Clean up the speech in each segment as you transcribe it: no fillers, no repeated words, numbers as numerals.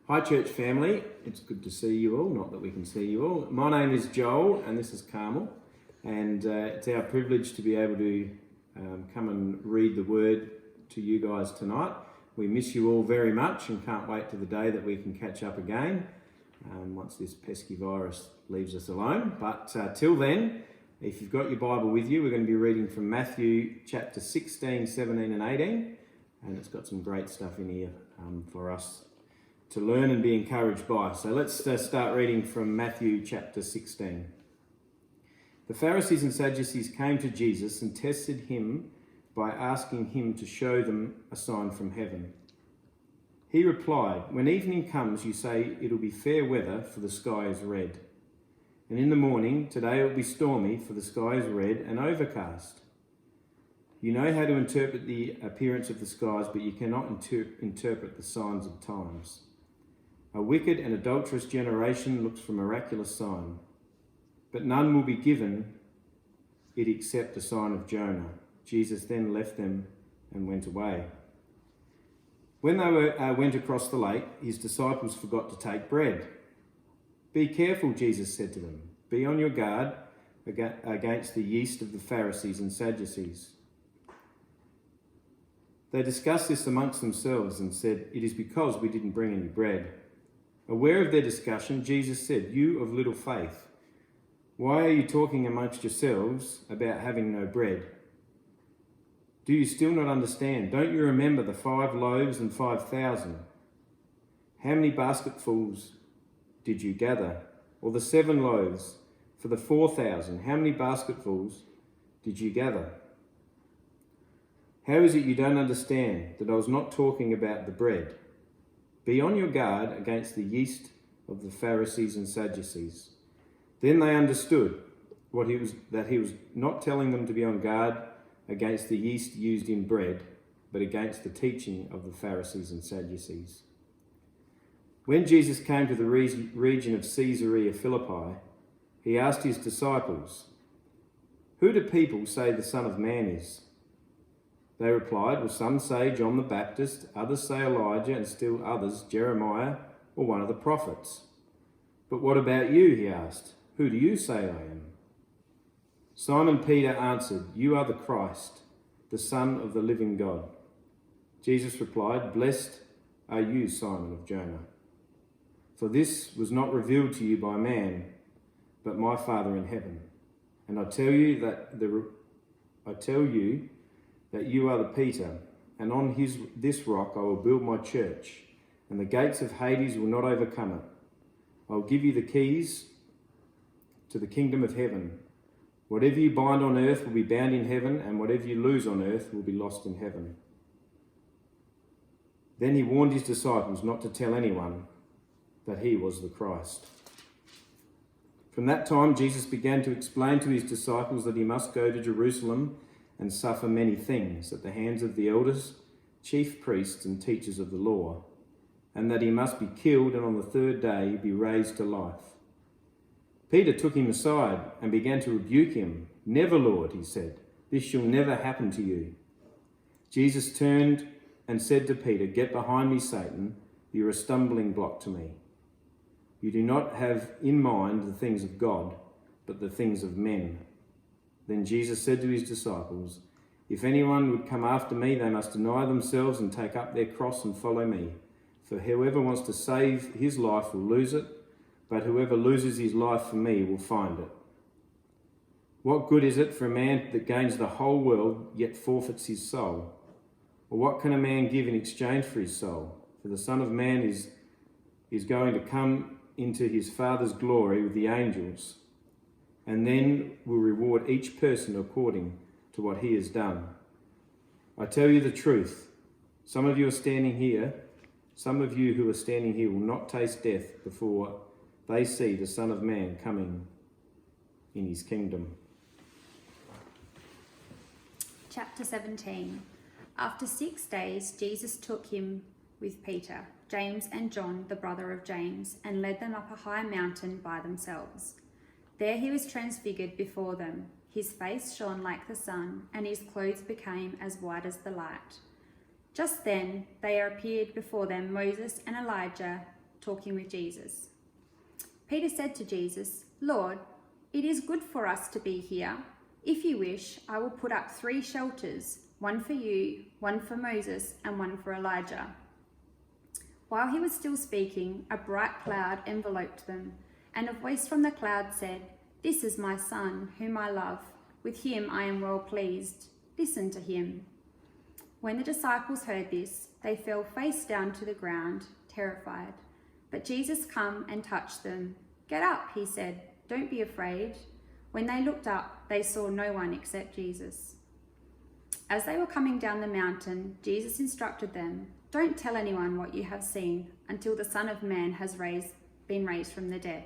Hi church family, it's good to see you all, not that we can see you all. My name is Joel and this is Carmel, and it's our privilege to be able to come and read the word to you guys tonight. We miss you all very much and can't wait to the day that we can catch up again once this pesky virus leaves us alone. But till then, if you've got your Bible with you, we're going to be reading from Mathew chapter 16, 17 and 18, and it's got some great stuff in here for us to learn and be encouraged by. So let's start reading from Matthew chapter 16. The Pharisees and Sadducees came to Jesus and tested him by asking him to show them a sign from heaven. He replied, "When evening comes, you say it'll be fair weather, for the sky is red. And in the morning, today it will be stormy, for the sky is red and overcast. You know how to interpret the appearance of the skies, but you cannot interpret the signs of times. A wicked and adulterous generation looks for a miraculous sign, but none will be given it except the sign of Jonah." Jesus then left them and went away. When they went across the lake, his disciples forgot to take bread. "Be careful," Jesus said to them. "Be on your guard against the yeast of the Pharisees and Sadducees." They discussed this amongst themselves and said, "It is because we didn't bring any bread." Aware of their discussion, Jesus said, "You of little faith, why are you talking amongst yourselves about having no bread? Do you still not understand? Don't you remember the 5 loaves and 5,000? How many basketfuls did you gather? Or the 7 loaves for the 4,000? How many basketfuls did you gather? How is it you don't understand that I was not talking about the bread? Be on your guard against the yeast of the Pharisees and Sadducees." Then they understood that he was not telling them to be on guard against the yeast used in bread, but against the teaching of the Pharisees and Sadducees. When Jesus came to the region of Caesarea Philippi, he asked his disciples, "Who do people say the Son of Man is?" They replied, "Well, some say John the Baptist, others say Elijah, and still others Jeremiah or one of the prophets." "But what about you?" he asked. "Who do you say I am?" Simon Peter answered, "You are the Christ, the Son of the living God." Jesus replied, "Blessed are you, Simon of Jonah, for this was not revealed to you by man, but my Father in heaven. And I tell you that you are the Peter, and on this rock I will build my church, and the gates of Hades will not overcome it. I will give you the keys to the kingdom of heaven. Whatever you bind on earth will be bound in heaven, and whatever you lose on earth will be lost in heaven." Then he warned his disciples not to tell anyone that he was the Christ. From that time, Jesus began to explain to his disciples that he must go to Jerusalem and suffer many things at the hands of the elders, chief priests and teachers of the law, and that he must be killed and on the 3rd day be raised to life. Peter took him aside and began to rebuke him. "Never, Lord," he said, "this shall never happen to you." Jesus turned and said to Peter, "Get behind me, Satan, you're a stumbling block to me. You do not have in mind the things of God, but the things of men." Then Jesus said to his disciples, "If anyone would come after me, they must deny themselves and take up their cross and follow me. For whoever wants to save his life will lose it, but whoever loses his life for me will find it. What good is it for a man that gains the whole world yet forfeits his soul? Or what can a man give in exchange for his soul? For the Son of Man is going to come into his Father's glory with the angels, and then will reward each person according to what he has done. I tell you the truth, some of you who are standing here will not taste death before they see the Son of Man coming in his kingdom." Chapter 17. After 6 days, Jesus took him with Peter, James and John, the brother of James, and led them up a high mountain by themselves. There he was transfigured before them. His face shone like the sun, and his clothes became as white as the light. Just then there appeared before them Moses and Elijah talking with Jesus. Peter said to Jesus, "Lord, it is good for us to be here. If you wish, I will put up 3 shelters, one for you, one for Moses, and one for Elijah." While he was still speaking, a bright cloud enveloped them, and a voice from the cloud said, "This is my son, whom I love. With him I am well pleased. Listen to him." When the disciples heard this, they fell face down to the ground, terrified. But Jesus came and touched them. "Get up," he said. "Don't be afraid." When they looked up, they saw no one except Jesus. As they were coming down the mountain, Jesus instructed them, "Don't tell anyone what you have seen until the Son of Man has been raised from the dead."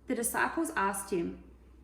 The disciples asked him,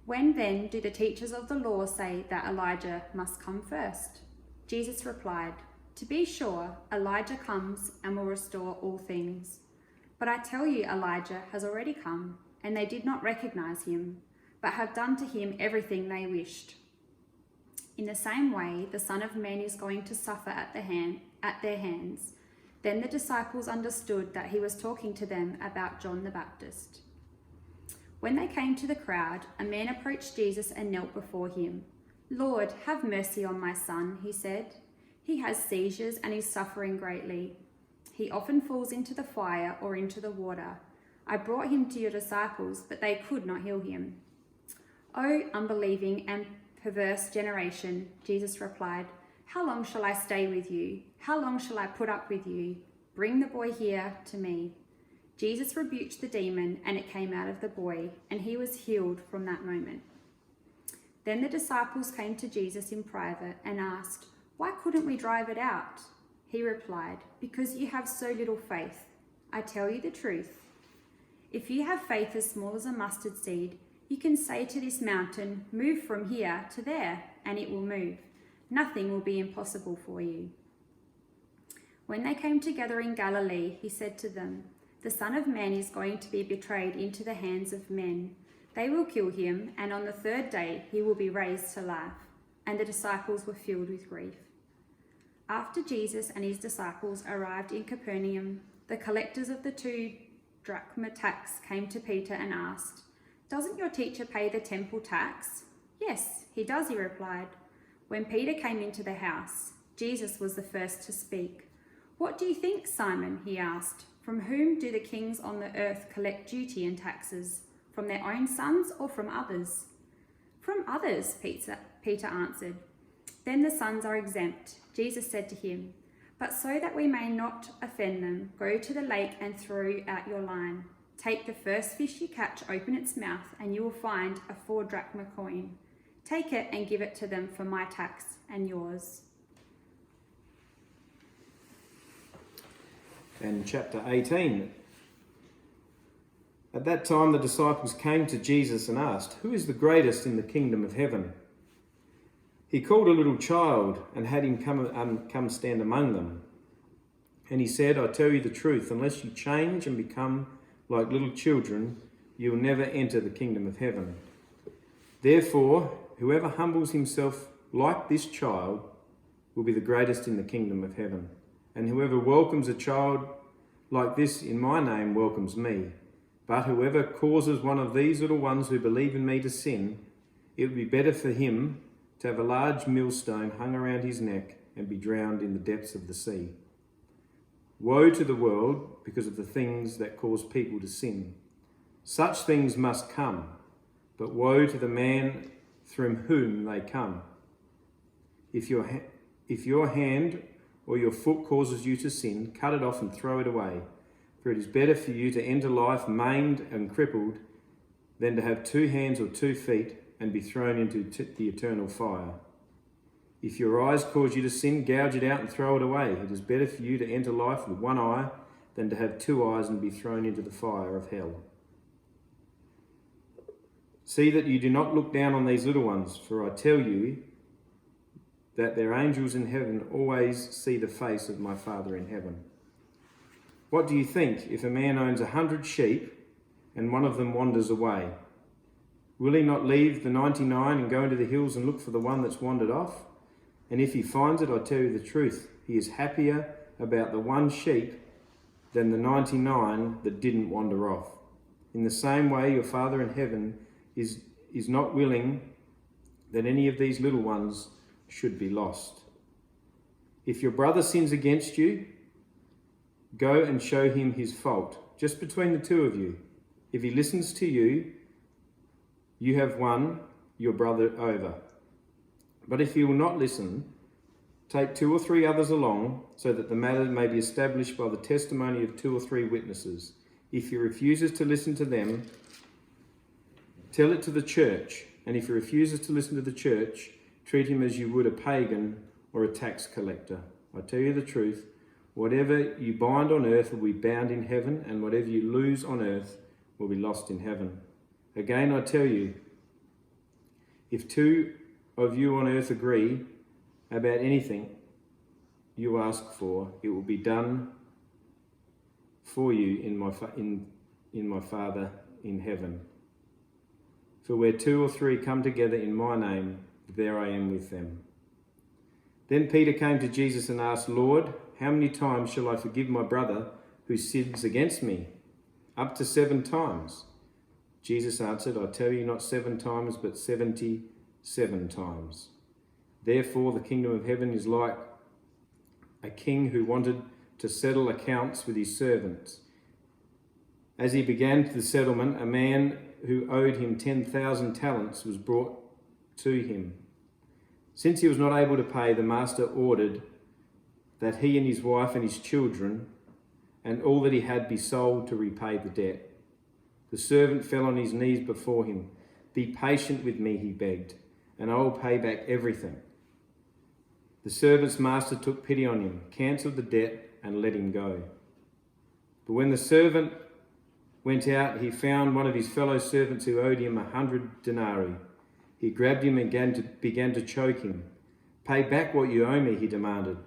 "When then do the teachers of the law say that Elijah must come first?" Jesus replied, "To be sure, Elijah comes and will restore all things. But I tell you, Elijah has already come, and they did not recognize him, but have done to him everything they wished. In the same way, the Son of Man is going to suffer at their hands." Then the disciples understood that he was talking to them about John the Baptist. When they came to the crowd, a man approached Jesus and knelt before him. "Lord, have mercy on my son," he said. "He has seizures and is suffering greatly. He often falls into the fire or into the water. I brought him to your disciples, but they could not heal him." "O unbelieving and perverse generation," Jesus replied, "how long shall I stay with you? How long shall I put up with you? Bring the boy here to me." Jesus rebuked the demon, and it came out of the boy, and he was healed from that moment. Then the disciples came to Jesus in private and asked, "Why couldn't we drive it out?" He replied, "Because you have so little faith. I tell you the truth. If you have faith as small as a mustard seed, you can say to this mountain, 'Move from here to there,' and it will move. Nothing will be impossible for you." When they came together in Galilee, he said to them, "The Son of Man is going to be betrayed into the hands of men. They will kill him, and on the 3rd day he will be raised to life." And the disciples were filled with grief. After Jesus and his disciples arrived in Capernaum, the collectors of the 2 drachma tax came to Peter and asked, "Doesn't your teacher pay the temple tax?" "Yes, he does," he replied. When Peter came into the house, Jesus was the first to speak. "What do you think, Simon?" he asked. "From whom do the kings on the earth collect duty and taxes? From their own sons or from others?" "From others," Peter answered. "Then the sons are exempt." Jesus said to him, "But so that we may not offend them, go to the lake and throw out your line. Take the first fish you catch, open its mouth, and you will find a 4 drachma coin. Take it and give it to them for my tax and yours." And chapter 18. At that time the disciples came to Jesus and asked, "Who is the greatest in the kingdom of heaven?" He called a little child and had him come stand among them. And he said, "I tell you the truth, unless you change and become like little children, you will never enter the kingdom of heaven. Therefore, whoever humbles himself like this child will be the greatest in the kingdom of heaven. And whoever welcomes a child like this in my name welcomes me. But whoever causes one of these little ones who believe in me to sin, it would be better for him to have a large millstone hung around his neck and be drowned in the depths of the sea. Woe to the world because of the things that cause people to sin. Such things must come, but woe to the man through whom they come. If your hand or your foot causes you to sin, cut it off and throw it away. For it is better for you to enter life maimed and crippled than to have 2 hands or 2 feet and be thrown into the eternal fire. If your eyes cause you to sin, gouge it out and throw it away. It is better for you to enter life with 1 eye than to have 2 eyes and be thrown into the fire of hell. See that you do not look down on these little ones, for I tell you that their angels in heaven always see the face of my Father in heaven. What do you think if a man owns 100 sheep and one of them wanders away? Will he not leave the 99 and go into the hills and look for the one that's wandered off? And if he finds it, I tell you the truth, he is happier about the one sheep than the 99 that didn't wander off. In the same way, your Father in heaven is not willing that any of these little ones should be lost. If your brother sins against you, go and show him his fault, just between the two of you. If he listens to you, you have won your brother over. But if he will not listen, take 2 or 3 others along, so that the matter may be established by the testimony of 2 or 3 witnesses. If he refuses to listen to them, tell it to the church. And if he refuses to listen to the church, treat him as you would a pagan or a tax collector. I tell you the truth, whatever you bind on earth will be bound in heaven, and whatever you lose on earth will be lost in heaven. Again, I tell you, if 2 of you on earth agree about anything you ask for, it will be done for you in my Father in heaven. For where 2 or 3 come together in my name, there I am with them. Then Peter came to Jesus and asked, Lord, how many times shall I forgive my brother who sins against me? Up to 7 times. Jesus answered, I tell you, not 7 times, but 77 times. Therefore, the kingdom of heaven is like a king who wanted to settle accounts with his servants. As he began the settlement, a man who owed him 10,000 talents was brought to him. Since he was not able to pay, the master ordered that he and his wife and his children and all that he had be sold to repay the debt. The servant fell on his knees before him. Be patient with me, he begged, and I will pay back everything. The servant's master took pity on him, cancelled the debt, and let him go. But when the servant went out, he found one of his fellow servants who owed him 100 denarii. He grabbed him and began to choke him. Pay back what you owe me, he demanded.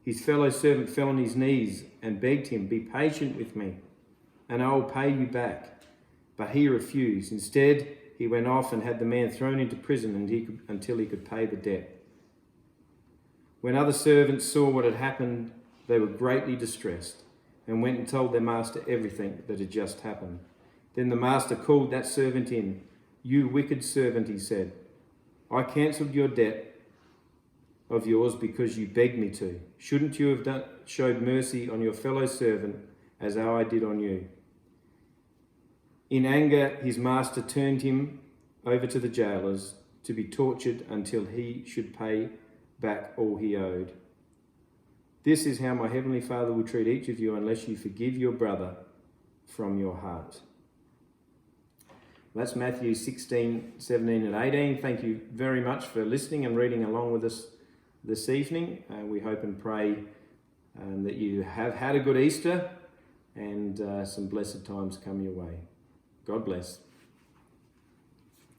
His fellow servant fell on his knees and begged him, be patient with me, and I will pay you back. But he refused. Instead, he went off and had the man thrown into prison until he could pay the debt. When other servants saw what had happened, they were greatly distressed and went and told their master everything that had just happened. Then the master called that servant in. You wicked servant, he said, I cancelled your debt of yours because you begged me to. Shouldn't you have showed mercy on your fellow servant as how I did on you? In anger, his master turned him over to the jailers to be tortured until he should pay back all he owed. This is how my heavenly Father will treat each of you unless you forgive your brother from your heart. That's Matthew 16, 17 and 18. Thank you very much for listening and reading along with us this evening. We hope and pray that you have had a good Easter and some blessed times come your way. God bless.